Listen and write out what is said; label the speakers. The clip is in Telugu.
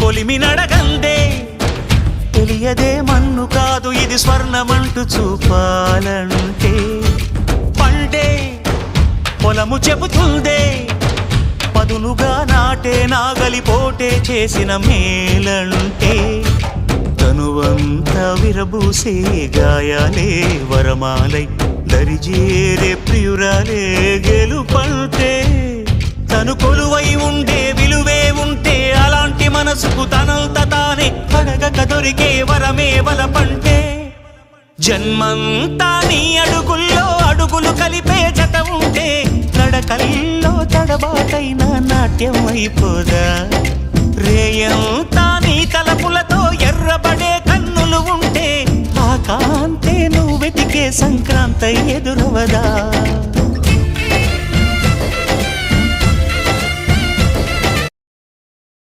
Speaker 1: కొలిమి నడగందే తెలియదే మన్ను కాదు ఇది స్వర్ణమంటూ చూపాలంటే పండే పొలము చెబుతుందే పదునుగా నాటే నాగలిపోటే చేసిన మేలంటే తనువంతా విరబూసే గాయాలే వరమాలై దరిజేరే ప్రియురాలే గెలుపంటే తను కొలువై ఉండే విలువే ఉంటే అలాంటి మనసుకు తనంత తానే అడగక దొరికే వరమే వలపంటే జన్మంతా నీ అడుగుల్లో అడుగులు కలిపే జత ఉంటే నడకల్లో తడబాటైన నాట్యం అయిపోదా రేయంతా నీ తలపులతో ఎర్రబడే కన్నులు ఉంటే ఆ కాంతే నువ్వు వెతికే సంక్రాంతి ఎదురవదా